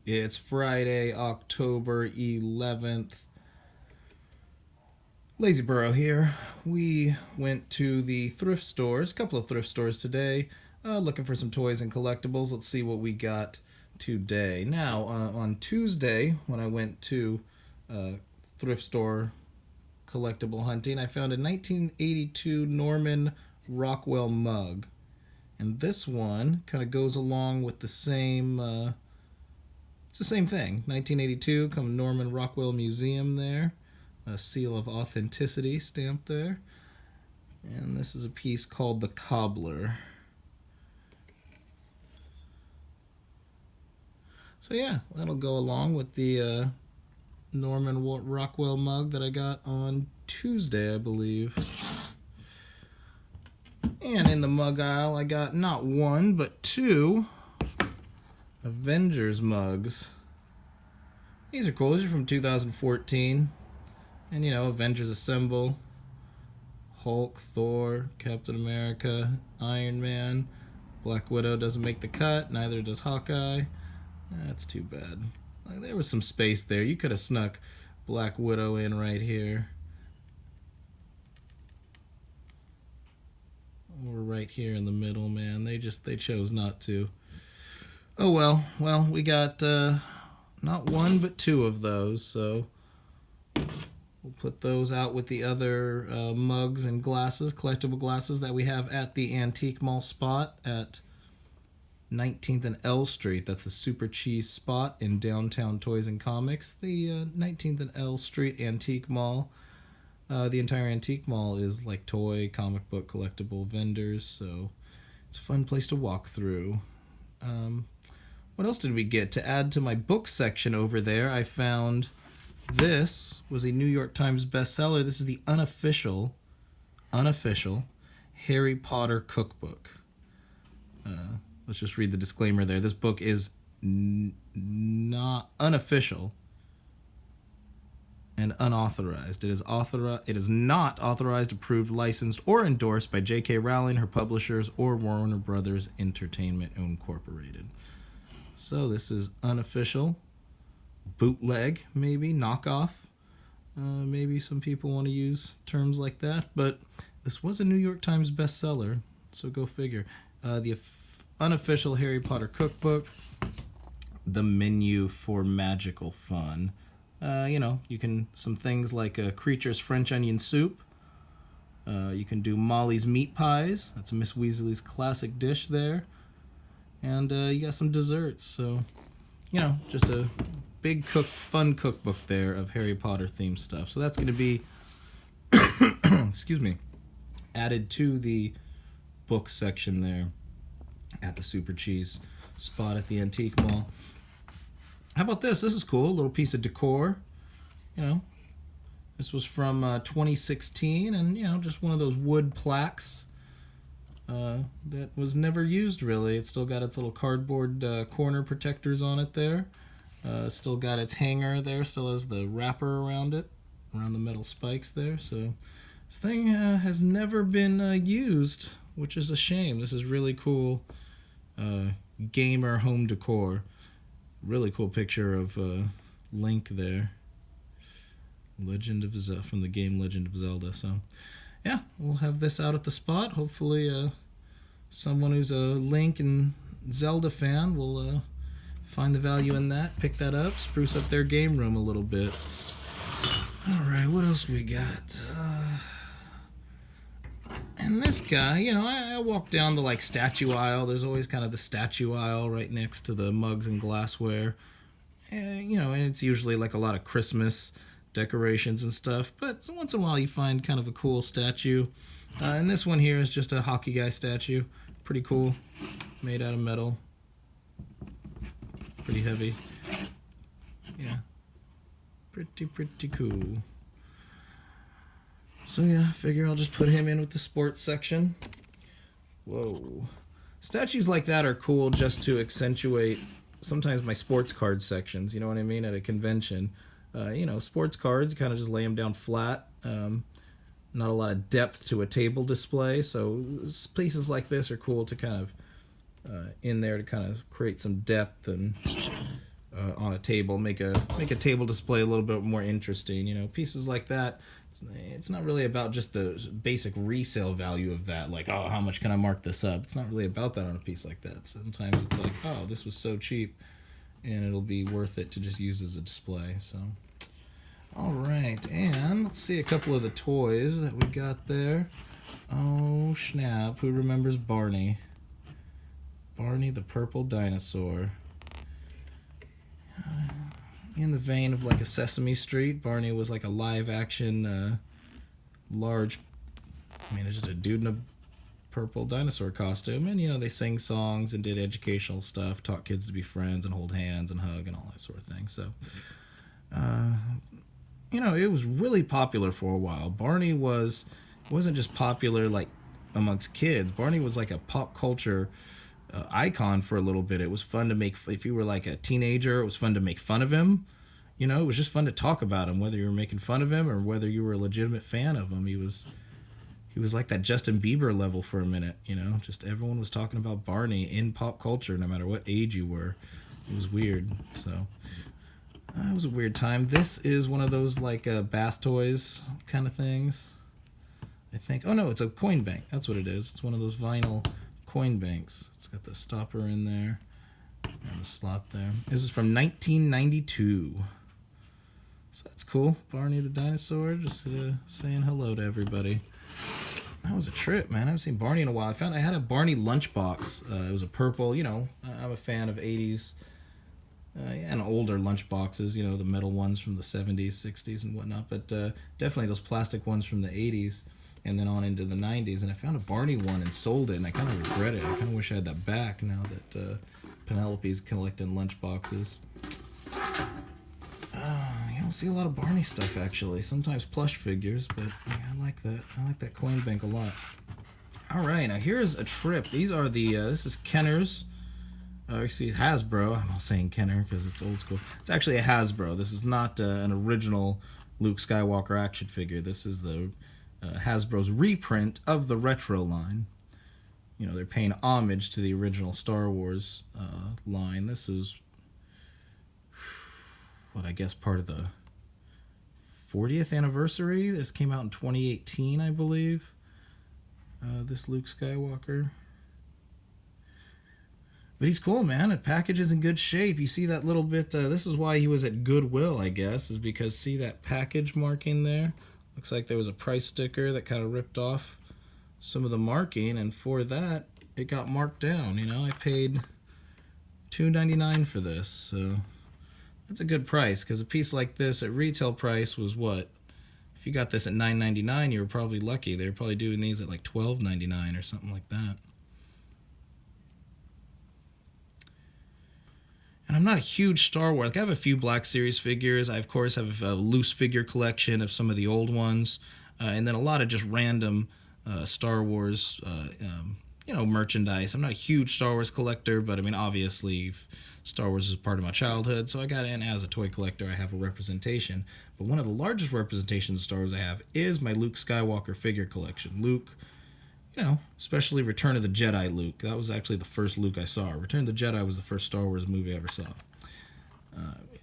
It's Friday, October 11th. Lazyboro here. We went to the thrift stores, a couple of thrift stores today, looking for some toys and collectibles. Let's see what we got today. Now, on Tuesday, when I went to thrift store collectible hunting, I found a 1982 Norman Rockwell mug. And this one kind of goes along with the same, it's the same thing. 1982, come Norman Rockwell Museum there. A seal of authenticity stamped there. And this is a piece called The Cobbler. So yeah, that'll go along with the Norman Rockwell mug that I got on Tuesday, I believe. And in the mug aisle, I got not one, but two Avengers mugs. These are cool. These are from 2014. And, you know, Avengers Assemble. Hulk, Thor, Captain America, Iron Man. Black Widow doesn't make the cut. Neither does Hawkeye. That's too bad. There was some space there. You could have snuck Black Widow in right here. Or right here in the middle, man. They chose not to. Oh well. Well, we got not one but two of those, so we'll put those out with the other mugs and glasses, collectible glasses that we have at the Antique Mall spot at 19th and L Street. That's the Super Cheese spot in downtown Toys and Comics. The 19th and L Street Antique Mall. The entire Antique Mall is like toy, comic book, collectible vendors, so it's a fun place to walk through. What else did we get? To add to my book section over there, I found this was a New York Times bestseller. This is the unofficial Harry Potter Cookbook. Let's just read the disclaimer there. This book is not unofficial and unauthorized. It is not authorized, approved, licensed, or endorsed by J.K. Rowling, her publishers, or Warner Brothers Entertainment Incorporated. So this is unofficial, bootleg, maybe, knockoff. Maybe some people want to use terms like that, but this was a New York Times bestseller, so go figure. The unofficial Harry Potter Cookbook, the menu for magical fun. You can, some things like Creature's French Onion Soup. You can do Molly's Meat Pies. That's Miss Weasley's classic dish there. And you got some desserts. So, just a big fun cookbook there of Harry Potter themed stuff. So that's going to be, excuse me, added to the book section there at the Super Cheese spot at the Antique Mall. How about this? This is cool. A little piece of decor. This was from 2016, and, just one of those wood plaques that was never used, really. It's still got its little cardboard corner protectors on it there. Still got its hanger there. Still has the wrapper around it, around the metal spikes there. So this thing has never been used, which is a shame. This is really cool gamer home decor. Really cool picture of Link there. Legend of Zelda, from the game Legend of Zelda. So, yeah, we'll have this out at the spot. Hopefully, someone who's a Link and Zelda fan will find the value in that, pick that up, spruce up their game room a little bit. All right, what else we got? And this guy, I walk down the statue aisle. There's always kind of the statue aisle right next to the mugs and glassware. And it's usually like a lot of Christmas decorations and stuff. But once in a while you find kind of a cool statue. And this one here is just a hockey guy statue. Pretty cool. Made out of metal. Pretty heavy. Yeah. Pretty cool. So yeah, figure I'll just put him in with the sports section. Whoa. Statues like that are cool just to accentuate sometimes my sports card sections, you know what I mean, at a convention. Sports cards, kind of just lay them down flat. Not a lot of depth to a table display, so pieces like this are cool to kind of in there to kind of create some depth and on a table, make a table display a little bit more interesting. You know, pieces like that. It's not really about just the basic resale value of that. Like, oh, how much can I mark this up? It's not really about that on a piece like that. Sometimes it's like, oh, this was so cheap, and it'll be worth it to just use as a display. So, all right, and let's see a couple of the toys that we got there. Oh, snap. Who remembers Barney? Barney the purple dinosaur. In the vein of like a Sesame Street, Barney was like a live-action, large... I mean, it's just a dude in a purple dinosaur costume. And, you know, they sang songs and did educational stuff, taught kids to be friends and hold hands and hug and all that sort of thing. So, you know, it was really popular for a while. Barney wasn't just popular, like, amongst kids. Barney was like a pop culture icon for a little bit. It was fun to make, if you were like a teenager, it was fun to make fun of him. You know, it was just fun to talk about him, whether you were making fun of him or whether you were a legitimate fan of him. He was like that Justin Bieber level for a minute, you know, just everyone was talking about Barney in pop culture, no matter what age you were. It was weird. So it was a weird time. This is one of those like bath toys kind of things, I think. Oh no, it's a coin bank. That's what it is. It's one of those vinyl coin banks. It's got the stopper in there and the slot there. This is from 1992. So that's cool. Barney the dinosaur just saying hello to everybody. That was a trip, man. I haven't seen Barney in a while. I had a Barney lunchbox. It was a purple, you know, I'm a fan of 80s and older lunchboxes, you know, the metal ones from the 70s, 60s and whatnot, but definitely those plastic ones from the 80s. And then on into the 90s, and I found a Barney one and sold it, and I kind of regret it. I kind of wish I had that back now that Penelope's collecting lunchboxes. You don't see a lot of Barney stuff, actually. Sometimes plush figures, but yeah, I like that. I like that coin bank a lot. All right, now here's a trip. These are the, this is Kenner's. Actually, Hasbro. I'm not saying Kenner because it's old school. It's actually a Hasbro. This is not an original Luke Skywalker action figure. This is the Hasbro's reprint of the retro line. You know, they're paying homage to the original Star Wars line. This is what I guess part of the 40th anniversary. This came out in 2018, I believe. This Luke Skywalker. But he's cool, man. The package is in good shape. You see that little bit, this is why he was at Goodwill, I guess, is because see that package marking there? Looks like there was a price sticker that kind of ripped off some of the marking, and for that, it got marked down. You know, I paid $2.99 for this, so that's a good price, because a piece like this at retail price was what? If you got this at $9.99, you were probably lucky. They were probably doing these at like $12.99 or something like that. And I'm not a huge Star Wars. Like, I have a few Black Series figures. I, of course, have a loose figure collection of some of the old ones. And then a lot of just random Star Wars, you know, merchandise. I'm not a huge Star Wars collector, but, I mean, obviously, Star Wars is part of my childhood. So I got in as a toy collector. I have a representation. But one of the largest representations of Star Wars I have is my Luke Skywalker figure collection. Luke... You know, especially Return of the Jedi Luke. That was actually the first Luke I saw. Return of the Jedi was the first Star Wars movie I ever saw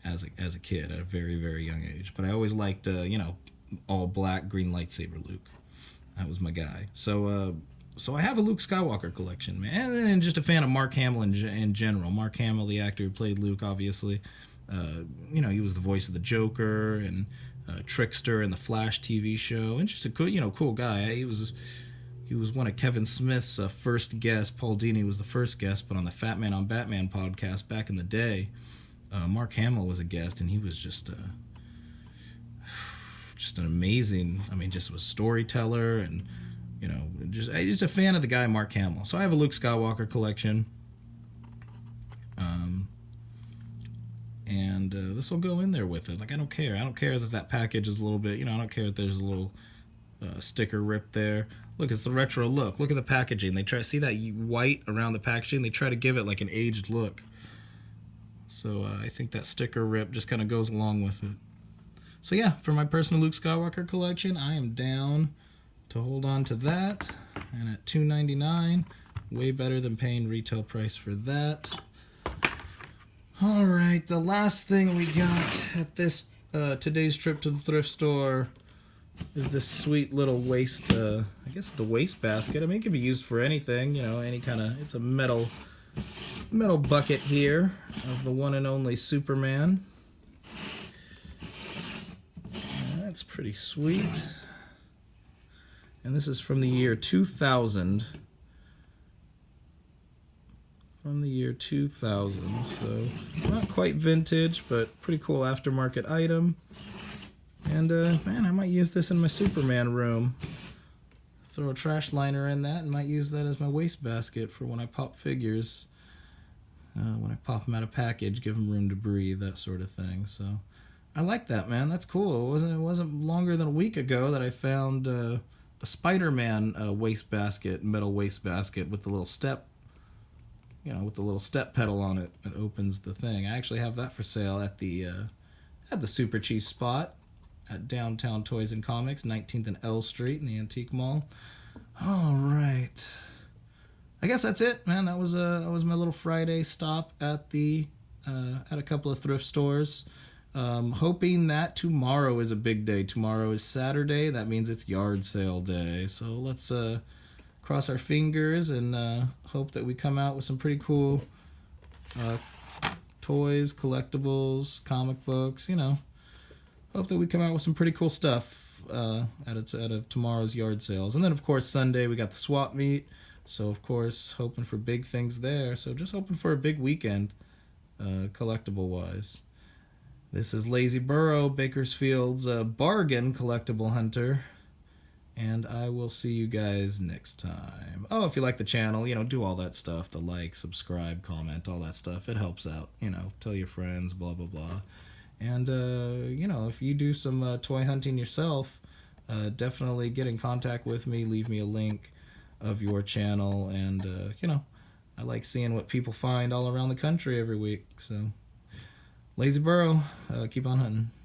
as a kid at a very, very young age. But I always liked, you know, all black, green lightsaber Luke. That was my guy. So I have a Luke Skywalker collection, man. And just a fan of Mark Hamill in general. Mark Hamill, the actor who played Luke, obviously. You know, he was the voice of the Joker and Trickster in the Flash TV show. And just a cool, you know, cool guy. He was one of Kevin Smith's first guests. Paul Dini was the first guest, but on the Fat Man on Batman podcast back in the day, Mark Hamill was a guest, and he was just an amazing, I mean, just was storyteller, and, you know, just a fan of the guy Mark Hamill. So I have a Luke Skywalker collection, and this will go in there with it. Like, I don't care. I don't care that package is a little bit, you know, I don't care that there's a little sticker rip there. Look, it's the retro look. Look at the packaging. They try to see that white around the packaging. They try to give it like an aged look. So I think that sticker rip just kind of goes along with it. So yeah, for my personal Luke Skywalker collection, I am down to hold on to that. And at $2.99, way better than paying retail price for that. All right, the last thing we got at this today's trip to the thrift store is this sweet little waste. I guess it's a waste basket. I mean, it can be used for anything. You know, any kind of. It's a metal bucket here of the one and only Superman. That's pretty sweet. And this is from the year 2000. From the year 2000, so not quite vintage, but pretty cool aftermarket item. And man, I might use this in my Superman room. Throw a trash liner in that and might use that as my wastebasket for when I pop figures. When I pop them out of package, give them room to breathe, that sort of thing. So I like that, man. That's cool. It wasn't longer than a week ago that I found a Spider-Man wastebasket, metal wastebasket with the little step, with the little step pedal on it that opens the thing. I actually have that for sale at the Super Cheese spot at Downtown Toys and Comics, 19th and L Street in the Antique Mall. All right, I guess that's it, man. That was my little Friday stop at at a couple of thrift stores. Hoping that tomorrow is a big day. Tomorrow is Saturday. That means it's yard sale day. So let's cross our fingers and hope that we come out with some pretty cool toys, collectibles, comic books. Hope that we come out with some pretty cool stuff out of tomorrow's yard sales. And then, of course, Sunday we got the swap meet. So, of course, hoping for big things there. So just hoping for a big weekend, collectible-wise. This is Lazy Burrow, Bakersfield's bargain collectible hunter. And I will see you guys next time. Oh, if you like the channel, do all that stuff. The like, subscribe, comment, all that stuff. It helps out. Tell your friends, blah, blah, blah. And, if you do some toy hunting yourself, definitely get in contact with me. Leave me a link of your channel. And, I like seeing what people find all around the country every week. So, Lazy Burrow, keep on hunting.